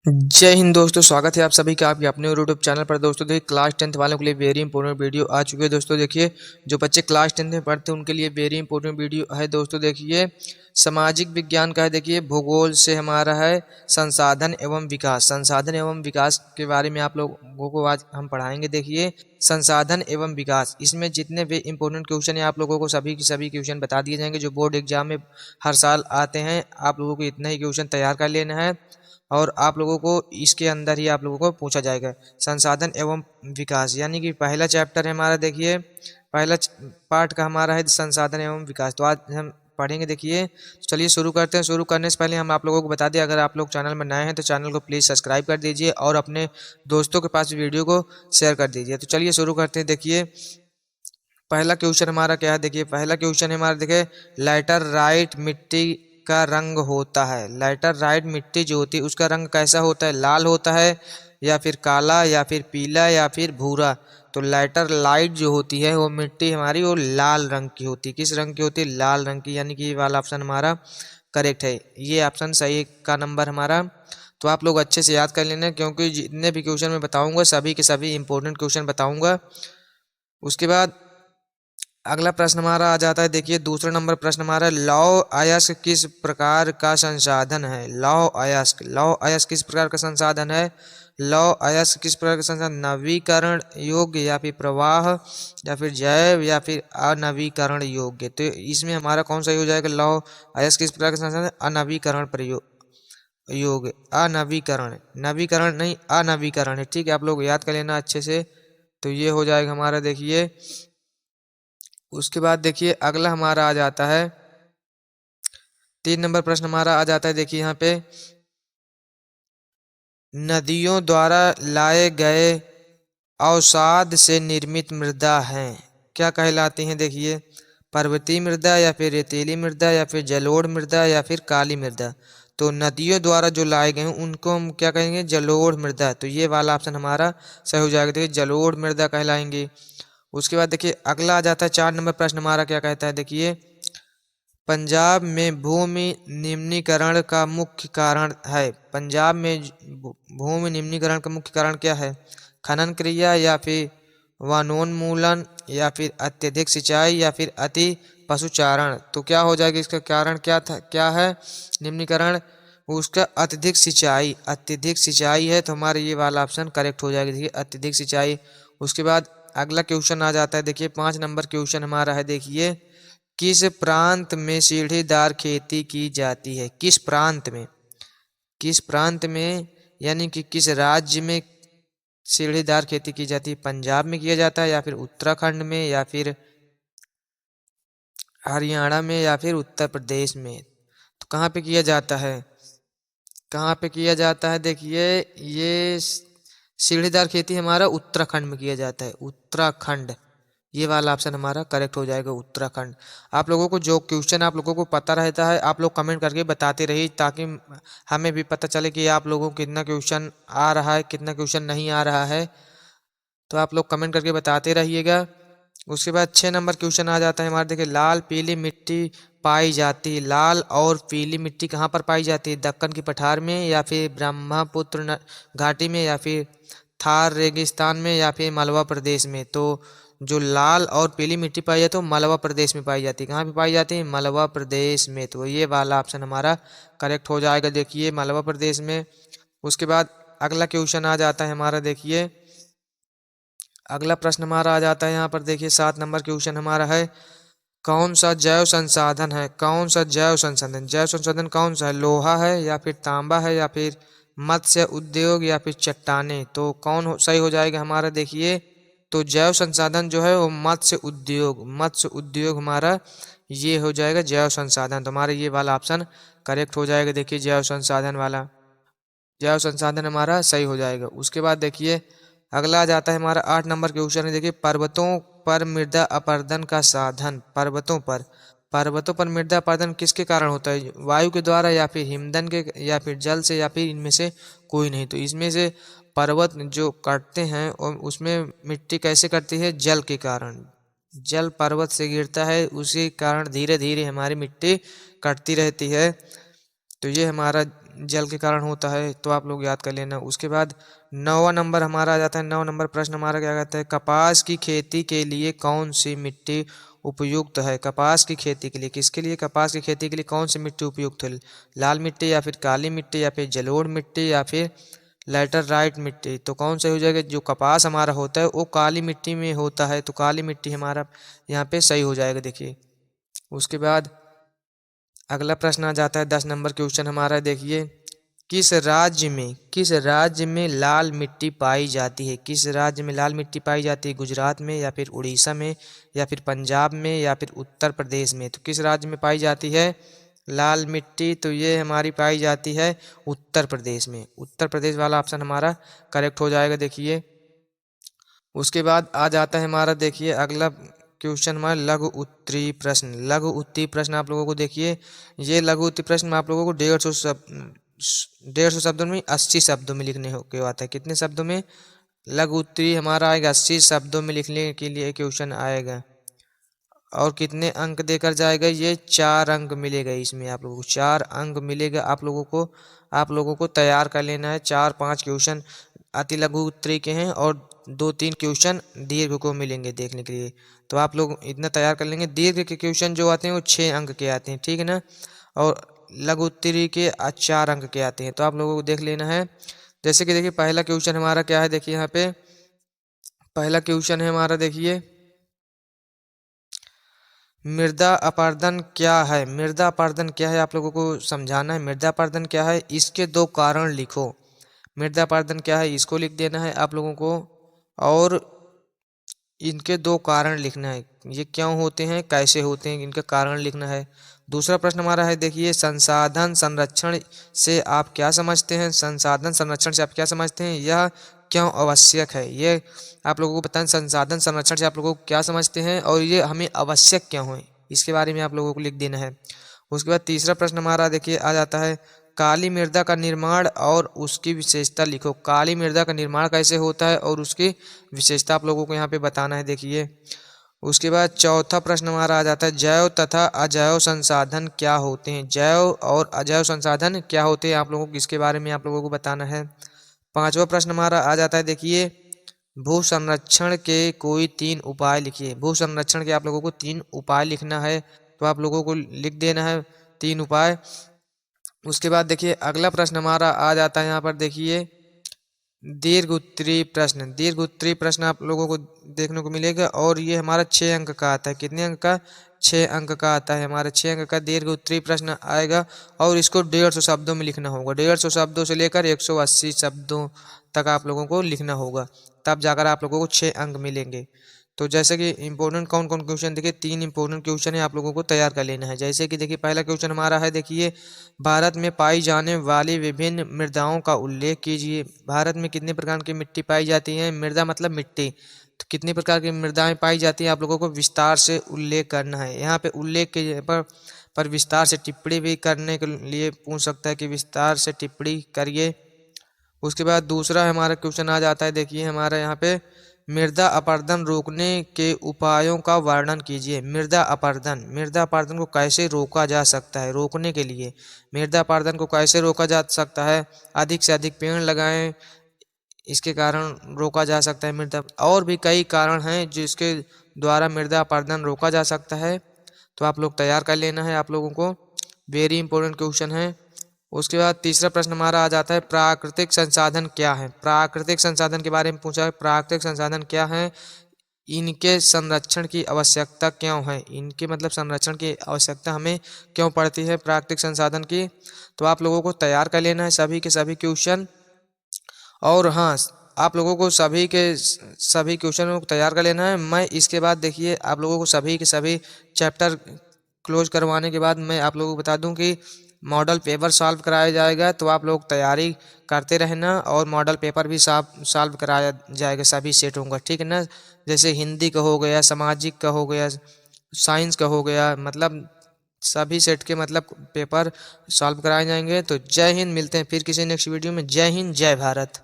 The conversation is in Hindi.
जय हिंद दोस्तों, स्वागत है आप सभी का आपके अपने यूट्यूब चैनल पर। दोस्तों देखिए, क्लास 10th वालों के लिए वेरी इंपॉर्टेंट वीडियो आ चुकी है। दोस्तों देखिए, जो बच्चे क्लास 10th में पढ़ते हैं उनके लिए वेरी इंपॉर्टेंट वीडियो है। दोस्तों देखिए, सामाजिक विज्ञान का है। देखिए, भूगोल से हमारा है संसाधन एवं विकास। संसाधन एवं विकास के बारे में आप लोगों को आज हम पढ़ाएंगे। देखिए, संसाधन एवं विकास, इसमें जितने भी इंपॉर्टेंट क्वेश्चन है आप लोगों को सभी के सभी क्वेश्चन बता दिए जाएंगे जो बोर्ड एग्जाम में हर साल आते हैं। आप लोगों को इतना ही क्वेश्चन तैयार कर लेना है और आप लोगों को इसके अंदर ही आप लोगों को पूछा जाएगा। संसाधन एवं विकास यानी कि पहला चैप्टर है हमारा। देखिए, पहला पार्ट का हमारा है संसाधन एवं विकास। तो आज हम पढ़ेंगे। देखिए, चलिए शुरू करते हैं। शुरू करने से पहले हम आप लोगों को बता दें, अगर आप लोग चैनल में नए हैं तो चैनल को प्लीज़ सब्सक्राइब कर दीजिए और अपने दोस्तों के पास वीडियो को शेयर कर दीजिए। तो चलिए शुरू करते हैं। देखिए, पहला क्वेश्चन हमारा क्या है। देखिए, पहला क्वेश्चन हमारा, देखिए, लैटराइट मिट्टी का रंग होता है। लैटराइट मिट्टी जो होती है उसका रंग कैसा होता है? लाल होता है या फिर काला या फिर पीला या फिर भूरा? तो लैटराइट जो होती है वो मिट्टी हमारी वो लाल रंग की होती है। किस रंग की होती है? लाल रंग की। यानी कि ये वाला ऑप्शन हमारा करेक्ट है। ये ऑप्शन सही का नंबर हमारा। तो आप लोग अच्छे से याद कर लेना, क्योंकि जितने भी क्वेश्चन मैं बताऊंगा सभी के सभी इंपॉर्टेंट क्वेश्चन बताऊंगा। उसके बाद अगला प्रश्न हमारा आ जाता है। देखिए, दूसरा नंबर प्रश्न हमारा, लौह अयस्क किस प्रकार का संसाधन है? लौह अयस्क, लौह अयस्क किस प्रकार का संसाधन है? लौह अयस्क किस प्रकार का संसाधन? नवीकरण योग्य या फिर प्रवाह या फिर जैव या फिर अनवीकरण योग्य? तो इसमें हमारा कौन सा हो जाएगा? लौह अयस्क किस प्रकार का संसाधन? अनवीकरण प्रयोग योग्य। अनवीकरण, नवीकरण नहीं, अनवीकरण है। ठीक है, आप लोग याद कर लेना अच्छे से। तो ये हो जाएगा हमारा। देखिए, उसके बाद देखिए अगला हमारा आ जाता है 3 नंबर प्रश्न हमारा आ जाता है। देखिए यहाँ पे, नदियों द्वारा लाए गए अवसाद से निर्मित मृदा हैं, क्या कहलाती हैं? देखिए, पर्वतीय मृदा या फिर रेतीली मृदा या फिर जलोढ़ मृदा या फिर काली मृदा? तो नदियों द्वारा जो लाए गए हैं उनको हम क्या कहेंगे? जलोढ़ मृदा। तो ये वाला ऑप्शन हमारा सही हो जाएगा। देखिए, जलोढ़ मृदा कहलाएंगे। उसके बाद देखिए अगला आ जाता है 4 नंबर प्रश्न हमारा, क्या कहता है? देखिए, पंजाब में भूमि निम्नीकरण का मुख्य कारण है। पंजाब में भूमि निम्नीकरण का मुख्य कारण क्या है? खनन क्रिया या फिर वनोन्मूलन या फिर अत्यधिक सिंचाई या फिर अति पशुचारण? तो क्या हो जाएगा? इसका कारण क्या था, क्या है निम्नीकरण? उसका अत्यधिक सिंचाई। अत्यधिक सिंचाई है तो हमारा ये वाला ऑप्शन करेक्ट हो जाएगा। देखिए, अत्यधिक सिंचाई। उसके बाद अगला क्वेश्चन आ जाता है। देखिए, 5 नंबर क्वेश्चन हमारा है। देखिए, किस प्रांत में सीढ़ीदार खेती की जाती है? किस प्रांत में? किस प्रांत में यानी कि किस राज्य में सीढ़ीदार खेती की जाती है? पंजाब में किया जाता है या फिर उत्तराखंड में या फिर हरियाणा में या फिर उत्तर प्रदेश में? तो कहाँ पे किया जाता है? कहाँ पे किया जाता है? देखिए, ये सीढ़ीदार खेती हमारा उत्तराखंड में किया जाता है। उत्तराखंड, ये वाला ऑप्शन हमारा करेक्ट हो जाएगा, उत्तराखंड। आप लोगों को जो क्वेश्चन आप लोगों को पता रहता है आप लोग कमेंट करके बताते रहिए, ताकि हमें भी पता चले कि आप लोगों को कितना क्वेश्चन आ रहा है कितना क्वेश्चन नहीं आ रहा है। तो आप लोग कमेंट करके बताते रहिएगा। उसके बाद 6 नंबर क्वेश्चन आ जाता है हमारे। देखिए, लाल पीली मिट्टी पाई जाती है। लाल और पीली मिट्टी कहाँ पर पाई जाती है? दक्कन की पठार में या फिर ब्रह्मपुत्र घाटी में या फिर थार रेगिस्तान में या फिर मालवा प्रदेश में? तो जो लाल और पीली मिट्टी पाई जाती है वो मालवा प्रदेश में पाई जाती है। कहाँ पे पाई जाती है? मालवा प्रदेश में। तो ये वाला ऑप्शन हमारा करेक्ट हो जाएगा। देखिए, मालवा प्रदेश में। उसके बाद अगला क्वेश्चन आ जाता है हमारा। देखिए, अगला प्रश्न हमारा आ जाता है यहाँ पर। देखिए, 7 नंबर क्वेश्चन हमारा है, कौन सा जैव संसाधन है? कौन सा जैव संसाधन? जैव संसाधन कौन सा है? लोहा है या फिर तांबा है या फिर मत्स्य उद्योग या फिर चट्टाने? तो सही हो जाएगा हमारा? देखिए, तो जैव संसाधन जो है वो मत्स्य उद्योग, मत्स्य उद्योग हमारा ये हो जाएगा जैव संसाधन। तो हमारा ये वाला ऑप्शन करेक्ट हो जाएगा। देखिए, जैव संसाधन वाला, जैव संसाधन हमारा सही हो जाएगा। उसके बाद देखिए अगला आ जाता है हमारा 8 नंबर क्वेश्चन है। देखिए, पर्वतों पर मृदा अपरदन का साधन। पर्वतों पर मृदा अपरदन किसके कारण होता है? वायु के द्वारा या फिर हिमदन के या फिर जल से या फिर इनमें से कोई नहीं? तो इसमें से पर्वत जो कटते हैं और उसमें मिट्टी कैसे कटती है? जल के कारण। जल पर्वत से गिरता है, उसी कारण धीरे धीरे हमारी मिट्टी कटती रहती है। तो ये हमारा जल के कारण होता है, तो आप लोग याद कर लेना। उसके बाद 9वां नंबर हमारा आ जाता है। 9 नंबर प्रश्न हमारा क्या कहता है, कपास की खेती के लिए कौन सी मिट्टी उपयुक्त है। कपास की खेती के लिए, किसके लिए, कपास की खेती के लिए कौन सी मिट्टी उपयुक्त है। लाल मिट्टी या फिर काली मिट्टी या फिर जलोढ़ मिट्टी या फिर लैटराइट मिट्टी। तो कौन सा हो जाएगा, जो कपास हमारा होता है वो काली मिट्टी में होता है, तो काली मिट्टी हमारा यहाँ पे सही हो जाएगा। देखिए उसके बाद अगला प्रश्न आ जाता है 10 नंबर क्वेश्चन हमारा। देखिए किस राज्य में लाल मिट्टी पाई जाती है। किस राज्य में लाल मिट्टी पाई जाती है, गुजरात में या फिर उड़ीसा में या फिर पंजाब में या फिर उत्तर प्रदेश में। तो किस राज्य में पाई जाती है लाल मिट्टी, तो ये हमारी पाई जाती है उत्तर प्रदेश में। उत्तर प्रदेश वाला ऑप्शन हमारा करेक्ट हो जाएगा। देखिए उसके बाद आ जाता है हमारा, देखिए अगला क्वेश्चन हमारा लघु उत्तरीय प्रश्न। लघु उत्तरीय प्रश्न आप लोगों को देखिए, ये लघु उत्तरीय प्रश्न में आप लोगों को 150 शब्दों में 80 शब्दों में लिखने के आता है। कितने शब्दों में, लघु उत्तरीय हमारा आएगा 80 शब्दों में लिखने के लिए क्वेश्चन आएगा। और कितने अंक देकर जाएगा, ये 4 अंक मिलेगा इसमें। आप लोगों को 4 अंक मिलेगा। आप लोगों को तैयार कर लेना है। 4-5 क्वेश्चन अति लघु उत्तरीय के हैं और 2-3 क्वेश्चन दीर्घ को मिलेंगे देखने के लिए। तो आप लोग इतना तैयार कर लेंगे। दीर्घ के क्वेश्चन जो आते हैं वो 6 अंक के आते हैं, ठीक है ना, और लघु उत्तरीय के 4 अंक के आते हैं। तो आप लोगों को देख लेना है। जैसे कि देखिए पहला क्वेश्चन हमारा क्या है, देखिए यहाँ पे पहला क्वेश्चन है हमारा, देखिए मृदा अपरदन क्या है। मृदा अपरदन क्या है आप लोगों को समझाना है। मृदा अपरदन क्या है, इसके 2 कारण लिखो। मृदा अपरदन क्या है इसको लिख देना है आप लोगों को, और इनके 2 कारण लिखना है। ये क्यों होते हैं, कैसे होते हैं, इनका कारण लिखना है। दूसरा प्रश्न हमारा है, देखिए संसाधन संरक्षण से आप क्या समझते हैं। संसाधन संरक्षण से आप क्या समझते हैं, यह क्यों आवश्यक है। ये आप लोगों को बताएं, संसाधन संरक्षण से आप लोगों को क्या समझते हैं और ये हमें आवश्यक क्यों है, इसके बारे में आप लोगों को लिख देना है। उसके बाद तीसरा प्रश्न हमारा देखिए आ जाता है, काली मृदा का निर्माण और उसकी विशेषता लिखो। काली मृदा का निर्माण कैसे होता है और उसकी विशेषता आप लोगों को यहाँ पे बताना है। देखिए उसके बाद चौथा प्रश्न हमारा आ जाता है, जैव तथा अजैव संसाधन क्या होते हैं। जैव और अजैव संसाधन क्या होते हैं आप लोगों को, इसके बारे में आप लोगों को बताना है। पांचवा प्रश्न हमारा आ जाता है, देखिए भू संरक्षण के कोई 3 उपाय लिखिए। भू संरक्षण के आप लोगों को 3 उपाय लिखना है, तो आप लोगों को लिख देना है 3 उपाय। उसके बाद देखिए अगला प्रश्न हमारा आ जाता है यहाँ पर, देखिए दीर्घ उत्तरीय प्रश्न। दीर्घ उत्तरीय प्रश्न आप लोगों को देखने को मिलेगा और ये हमारा 6 अंक का आता है। कितने अंक का, 6 अंक का आता है हमारा। 6 अंक का दीर्घ उत्तरीय प्रश्न आएगा और इसको 150 शब्दों में लिखना होगा। 150 शब्दों से लेकर 180 शब्दों तक आप लोगों को लिखना होगा, तब जाकर आप लोगों को 6 अंक मिलेंगे। तो जैसे कि इंपॉर्टेंट कौन कौन क्वेश्चन, देखिए 3 इंपॉर्टेंट क्वेश्चन है आप लोगों को तैयार कर लेना है। जैसे कि देखिए पहला क्वेश्चन हमारा है, देखिए भारत में पाई जाने वाली विभिन्न मृदाओं का उल्लेख कीजिए। भारत में कितने प्रकार की मिट्टी पाई जाती है। मृदा मतलब मिट्टी, तो कितनी प्रकार की मृदाएं पाई जाती हैं आप लोगों को विस्तार से उल्लेख करना है। यहाँ पे उल्लेख के पर विस्तार से टिप्पणी भी करने के लिए पूछ सकता है कि विस्तार से टिप्पणी करिए। उसके बाद दूसरा हमारा क्वेश्चन आ जाता है, देखिए हमारा यहाँ पे मृदा अपरदन रोकने के उपायों का वर्णन कीजिए। मृदा अपरदन को कैसे रोका जा सकता है। रोकने के लिए मृदा अपरदन को कैसे रोका जा सकता है, अधिक से अधिक पेड़ लगाएं, इसके कारण रोका जा सकता है मृदा। और भी कई कारण हैं जिसके द्वारा मृदा अपरदन रोका जा सकता है, तो आप लोग तैयार कर लेना है आप लोगों को। वेरी इंपॉर्टेंट क्वेश्चन है। उसके बाद तीसरा प्रश्न हमारा आ जाता है, प्राकृतिक संसाधन क्या है। प्राकृतिक संसाधन के बारे में पूछा है। प्राकृतिक संसाधन क्या है, इनके संरक्षण की आवश्यकता क्यों है। इनके मतलब संरक्षण की आवश्यकता हमें क्यों पड़ती है प्राकृतिक संसाधन की। तो आप लोगों को तैयार कर लेना है सभी के सभी क्वेश्चन। और हाँ, आप लोगों को सभी के सभी क्वेश्चन को तैयार कर लेना है। मैं इसके बाद देखिए आप लोगों को सभी के सभी चैप्टर क्लोज करवाने के बाद मैं आप लोगों को बता दूं कि मॉडल पेपर सॉल्व कराया जाएगा, तो आप लोग तैयारी करते रहना। और मॉडल पेपर भी सॉल्व कराया जाएगा सभी सेटों का, ठीक है ना। जैसे हिंदी का हो गया, सामाजिक का हो गया, साइंस का हो गया, मतलब सभी सेट के मतलब पेपर सॉल्व कराए जाएंगे। तो जय हिंद, मिलते हैं फिर किसी नेक्स्ट वीडियो में। जय हिंद, जय भारत।